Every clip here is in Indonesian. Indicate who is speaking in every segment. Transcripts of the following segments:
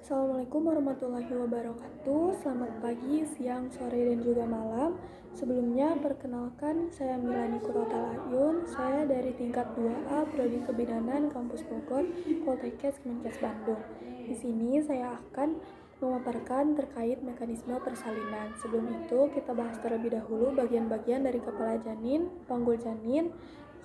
Speaker 1: Assalamualaikum warahmatullahi wabarakatuh. Selamat pagi, siang, sore, dan juga malam. Sebelumnya, perkenalkan saya Milani Kurotal Ayun. Saya dari tingkat 2A Prodi Kebidanan Kampus Bogor, Poltekkes Kemenkes Bandung. Di sini saya akan memaparkan terkait mekanisme persalinan. Sebelum itu, kita bahas terlebih dahulu bagian-bagian dari kepala janin, panggul janin,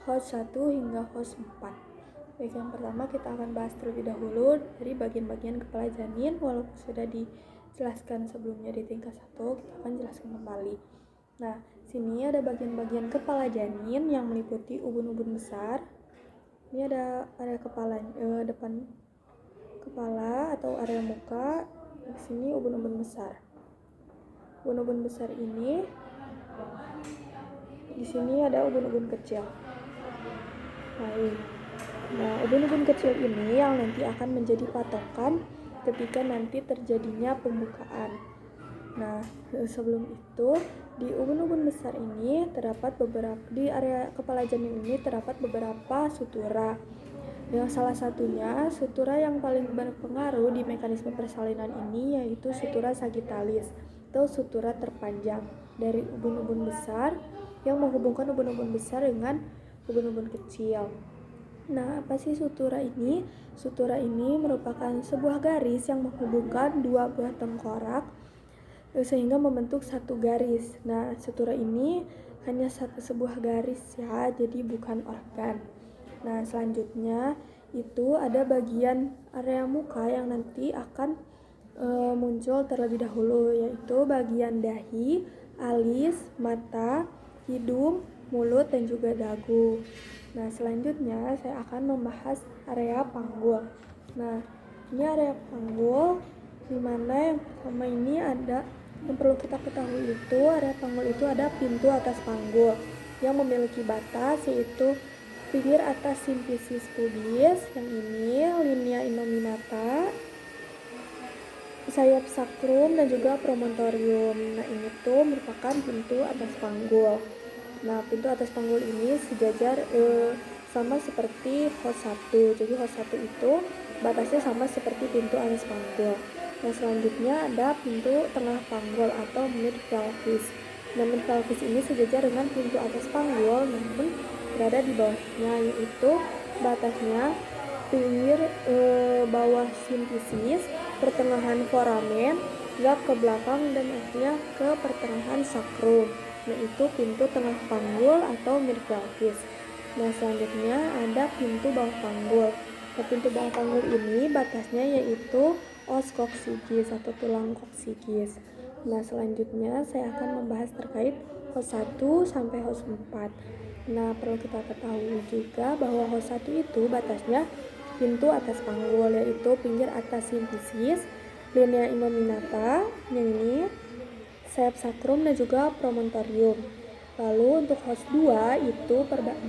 Speaker 1: host 1 hingga host 4. Baik, yang pertama kita akan bahas terlebih dahulu dari bagian-bagian kepala janin. Walaupun sudah dijelaskan sebelumnya di tingkat 1, kita akan jelaskan kembali. Nah, sini ada bagian-bagian kepala janin yang meliputi ubun-ubun besar. Ini ada area kepala depan kepala atau area muka. Di sini ubun-ubun besar. Ubun-ubun besar ini di sini ada ubun-ubun kecil. Baik. Nah, ubun-ubun kecil ini yang nanti akan menjadi patokan ketika nanti terjadinya pembukaan. Nah, sebelum itu di ubun-ubun besar ini terdapat di area kepala janin ini terdapat beberapa sutura. Yang salah satunya sutura yang paling berpengaruh di mekanisme persalinan ini yaitu sutura sagittalis atau sutura terpanjang dari ubun-ubun besar yang menghubungkan ubun-ubun besar dengan ubun-ubun kecil. Nah, apa sih sutura ini? Sutura ini merupakan sebuah garis yang menghubungkan dua buah tengkorak sehingga membentuk satu garis. Nah, sutura ini hanya sebuah garis ya, jadi bukan organ. Nah, selanjutnya itu ada bagian area muka yang nanti akan muncul terlebih dahulu, yaitu bagian dahi, alis, mata, hidung, mulut, dan juga dagu. Nah, selanjutnya saya akan membahas area panggul. Nah, ini area panggul di mana yang pertama ini ada yang perlu kita ketahui itu area panggul itu ada pintu atas panggul yang memiliki batas yaitu pinggir atas simfisis pubis, yang ini linea innominata, sayap sakrum, dan juga promontorium. Nah, ini tuh merupakan pintu atas panggul. Nah, pintu atas panggul ini sejajar sama seperti host 1. Jadi host 1 itu batasnya sama seperti pintu atas panggul. Nah, selanjutnya ada pintu tengah panggul atau mid pelvis. Nah, mid pelvis ini sejajar dengan pintu atas panggul namun berada di bawahnya, yaitu batasnya pinggir bawah simfisis, pertengahan foramen, hingga ke belakang dan akhirnya ke pertengahan sakrum, yaitu pintu tengah panggul atau mid pelvis. Nah, selanjutnya ada pintu bawah panggul. Nah, pintu bawah panggul ini batasnya yaitu os koksikis atau tulang koksikis. Nah, selanjutnya saya akan membahas terkait host 1 sampai host 4. Nah, perlu kita ketahui juga bahwa host 1 itu batasnya pintu atas panggul, yaitu pinggir atas simfisis, linea innominata, yang ini, sayap sakrum, dan juga promontorium. Lalu untuk host 2 itu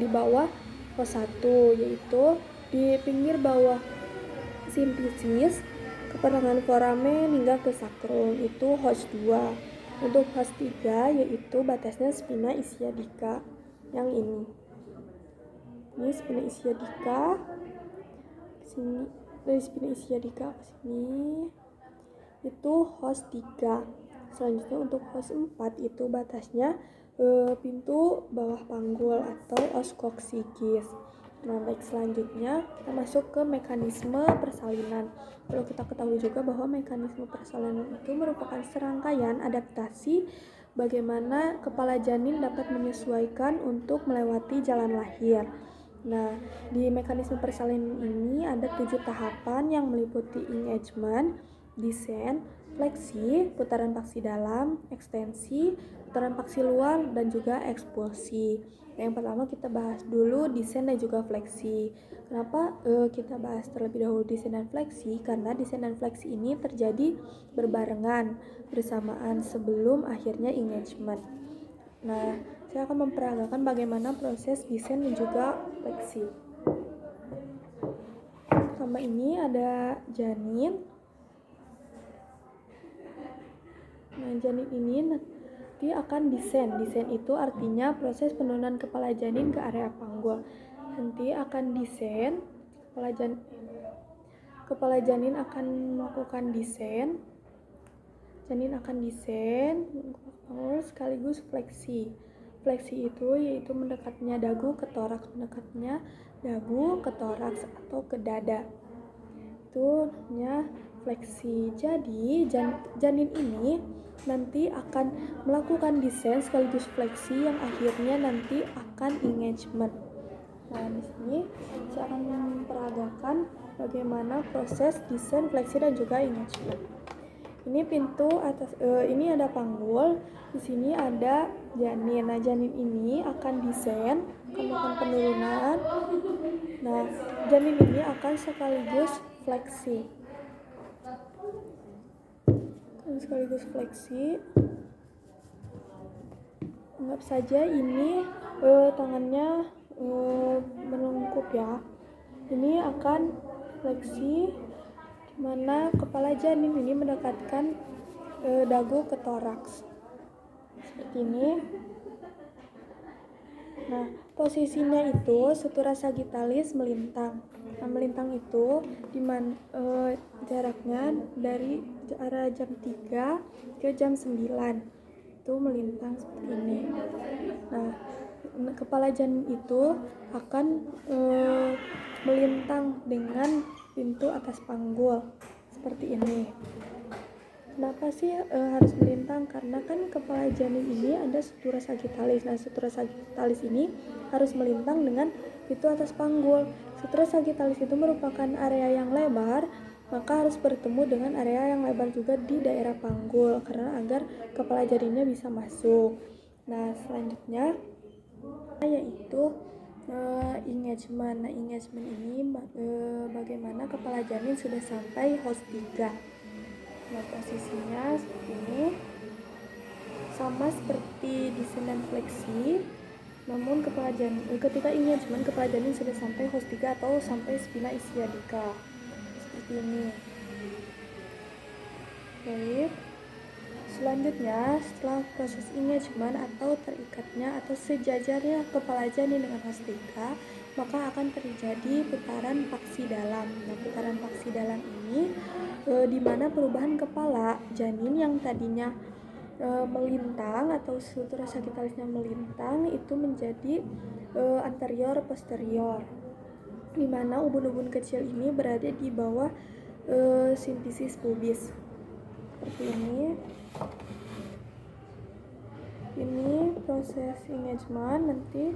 Speaker 1: di bawah host 1, yaitu di pinggir bawah simfisis, ke pertengahan foramen hingga ke sakrum, itu host 2. Untuk host 3 yaitu batasnya spina ischiadica, yang ini. Ini spina ischiadica. Sini dari spina ischiadica ke sini itu host 3. Selanjutnya untuk host 4 itu batasnya pintu bawah panggul atau os koksikis. Nah, baik, selanjutnya kita masuk ke mekanisme persalinan. Perlu kita ketahui juga bahwa mekanisme persalinan itu merupakan serangkaian adaptasi bagaimana kepala janin dapat menyesuaikan untuk melewati jalan lahir. Nah, di mekanisme persalinan ini ada 7 tahapan yang meliputi engagement, descent, fleksi, putaran paksi dalam, ekstensi, putaran paksi luar, dan juga ekspulsi. Yang pertama kita bahas dulu descent dan juga fleksi. Kenapa kita bahas terlebih dahulu descent dan fleksi? Karena descent dan fleksi ini terjadi berbarengan, bersamaan sebelum akhirnya engagement. Nah, saya akan memperagakan bagaimana proses descent dan juga fleksi. Pertama ini ada janin. Nah, janin ini nanti akan descend. Descend itu artinya proses penurunan kepala janin ke area panggul. Nanti akan descend kepala janin. kepala janin akan melakukan descent. Janin akan descent sekaligus fleksi. Fleksi itu yaitu mendekatnya dagu ke toraks, atau ke dada. Itu namanya fleksi. Jadi janin ini nanti akan melakukan descent sekaligus fleksi yang akhirnya nanti akan engagement. Nah, di sini saya akan memperagakan bagaimana proses descent, fleksi dan juga engagement. Ini pintu atas, ini ada panggul, di sini ada janin. Nah, janin ini akan descend, akan melakukan penurunan. Nah, janin ini akan sekaligus fleksi. Anggap saja ini tangannya melengkup ya. Ini akan fleksi, mana kepala janin ini mendekatkan dagu ke toraks seperti ini. Nah, posisinya itu sutura sagittalis melintang. Nah, melintang itu jaraknya dari arah jam 3 ke jam 9 itu melintang seperti ini. Nah, kepala janin itu akan melintang dengan pintu atas panggul seperti ini. Kenapa sih harus melintang? Karena kan kepala janin ini ada sutura sagittalis. Nah, sutura sagittalis ini harus melintang dengan pintu atas panggul. Sutura sagittalis itu merupakan area yang lebar, maka harus bertemu dengan area yang lebar juga di daerah panggul karena agar kepala janinnya bisa masuk. Nah, selanjutnya yaitu engagement. Nah, engagement ini bagaimana kepala janin sudah sampai host 3. Nah, posisinya seperti ini, sama seperti descent dan fleksi, namun ketika engagement kepala janin sudah sampai host 3 atau sampai spina ischiadica seperti ini. Baik, selanjutnya setelah proses engagement atau terikatnya atau sejajarnya kepala janin dengan host 3, maka akan terjadi putaran paksi dalam. Nah, putaran paksi dalam ini di mana perubahan kepala janin yang tadinya melintang atau sutura sagittalisnya melintang itu menjadi anterior posterior, di mana ubun-ubun kecil ini berada di bawah simfisis pubis seperti ini. Ini proses engagement. Nanti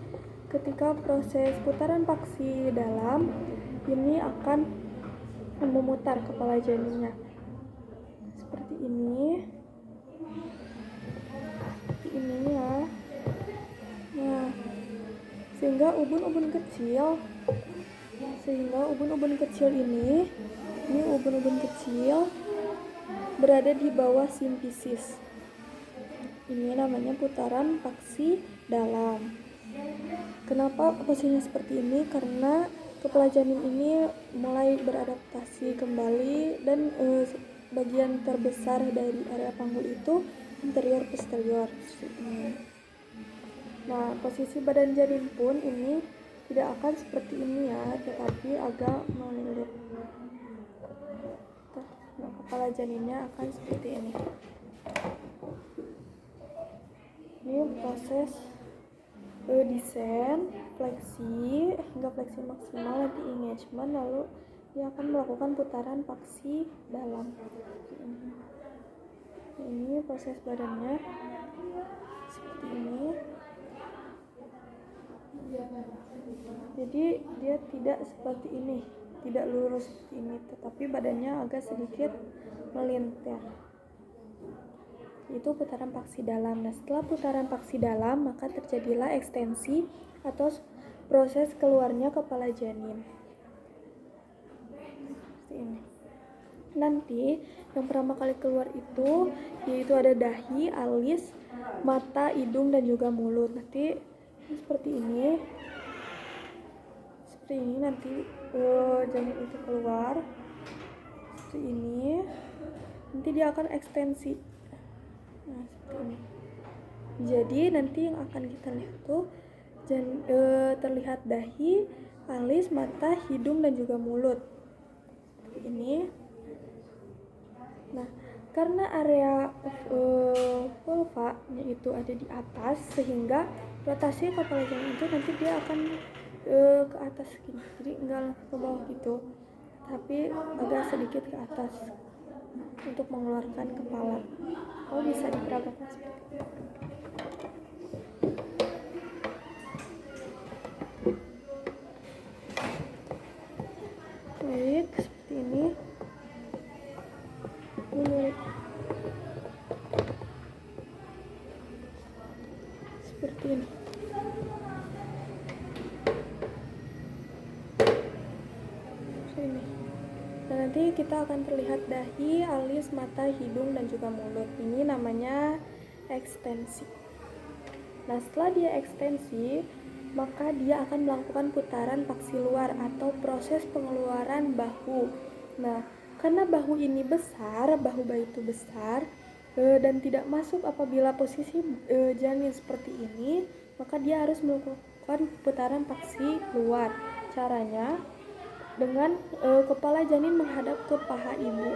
Speaker 1: ketika proses putaran paksi dalam ini akan memutar kepala janinnya seperti ini ya. Nah, sehingga ubun-ubun kecil ini ubun-ubun kecil berada di bawah simfisis. Ini namanya putaran paksi dalam. Kenapa posisinya seperti ini? Karena kepala janin ini mulai beradaptasi kembali dan bagian terbesar dari area panggul itu anterior posterior. Nah, posisi badan janin pun ini tidak akan seperti ini ya, tetapi agak melilit. Nah, kepala janinnya akan seperti ini. Ini proses descent, fleksi hingga fleksi maksimal, nanti engagement, lalu dia akan melakukan putaran paksi dalam. Ini proses badannya seperti ini. Jadi dia tidak seperti ini, tidak lurus seperti ini, tetapi badannya agak sedikit melintir. Itu putaran paksi dalam. Nah, setelah putaran paksi dalam, maka terjadilah ekstensi atau proses keluarnya kepala janin. Seperti ini. Nanti yang pertama kali keluar itu yaitu ada dahi, alis, mata, hidung dan juga mulut. Nanti seperti ini. Seperti ini nanti janin itu keluar. Seperti ini. Nanti dia akan ekstensi. Nah, seperti ini. Jadi nanti yang akan kita lihat tuh terlihat dahi, alis, mata, hidung dan juga mulut. Seperti ini. Nah, karena area vulva-nya itu ada di atas, sehingga rotasi kepala janin itu nanti dia akan ke atas gini, jadi enggak langsung ke bawah gitu, tapi agak sedikit ke atas untuk mengeluarkan kepala. Bisa diperagakan seperti itu. Baik, seperti ini. Seperti ini. Dan nanti kita akan terlihat dahi, alis, mata, hidung, dan juga mulut. Ini namanya ekstensi. Nah, setelah dia ekstensi, maka dia akan melakukan putaran paksi luar atau proses pengeluaran bahu. Nah, karena bahu ini besar, bahu bayi itu besar dan tidak masuk apabila posisi janin seperti ini, maka dia harus melakukan putaran paksi luar. Caranya dengan kepala janin menghadap ke paha ibu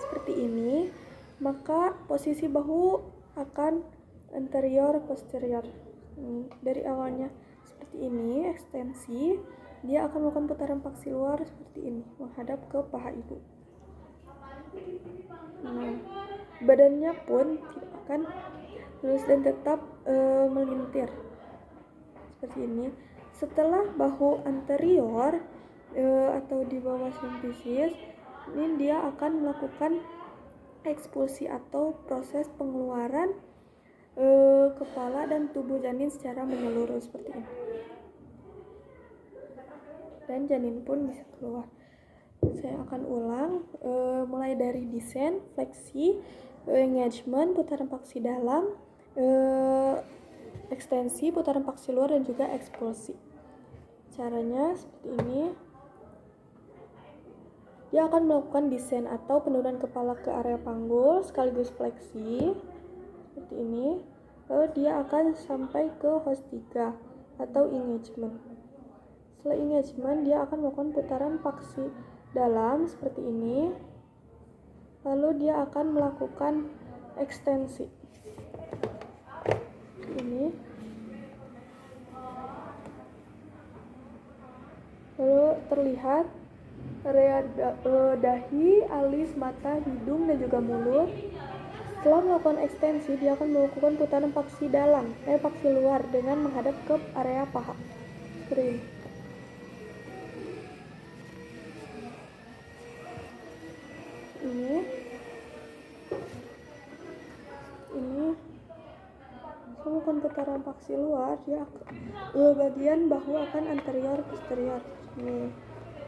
Speaker 1: seperti ini, maka posisi bahu akan anterior posterior. Dari awalnya seperti ini, ekstensi, dia akan melakukan putaran paksi luar seperti ini, menghadap ke paha ibu. Nah, badannya pun akan lurus dan tetap melintir seperti ini. Setelah bahu anterior atau di bawah simfisis, ini dia akan melakukan ekspulsi atau proses pengeluaran kepala dan tubuh janin secara menyeluruh seperti ini, dan janin pun bisa keluar. Saya akan ulang, mulai dari descent, fleksi, engagement, putaran paksi dalam, ekstensi, putaran paksi luar, dan juga ekspulsi. Caranya seperti ini. Dia akan melakukan descent atau penurunan kepala ke area panggul sekaligus fleksi seperti ini. Lalu dia akan sampai ke host 3 atau engagement. Setelah engagement, dia akan melakukan putaran paksi dalam seperti ini. Lalu dia akan melakukan ekstensi ini. Lalu terlihat area dahi, alis, mata, hidung, dan juga mulut. Setelah melakukan ekstensi, dia akan melakukan putaran paksi dalam, paksi luar dengan menghadap ke area paha. Seperti ini. Saya melakukan putaran paksi luar, dia bagian bahu akan anterior posterior. Ini.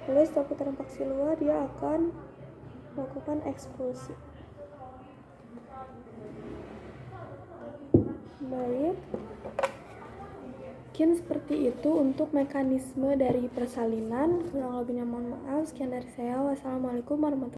Speaker 1: Lalu setelah putaran paksi luar, dia akan melakukan ekspulsi. Baik, mungkin seperti itu untuk mekanisme dari persalinan. Kurang lebihnya mohon maaf. Sekian dari saya. Wassalamualaikum warahmatullahi wabarakatuh.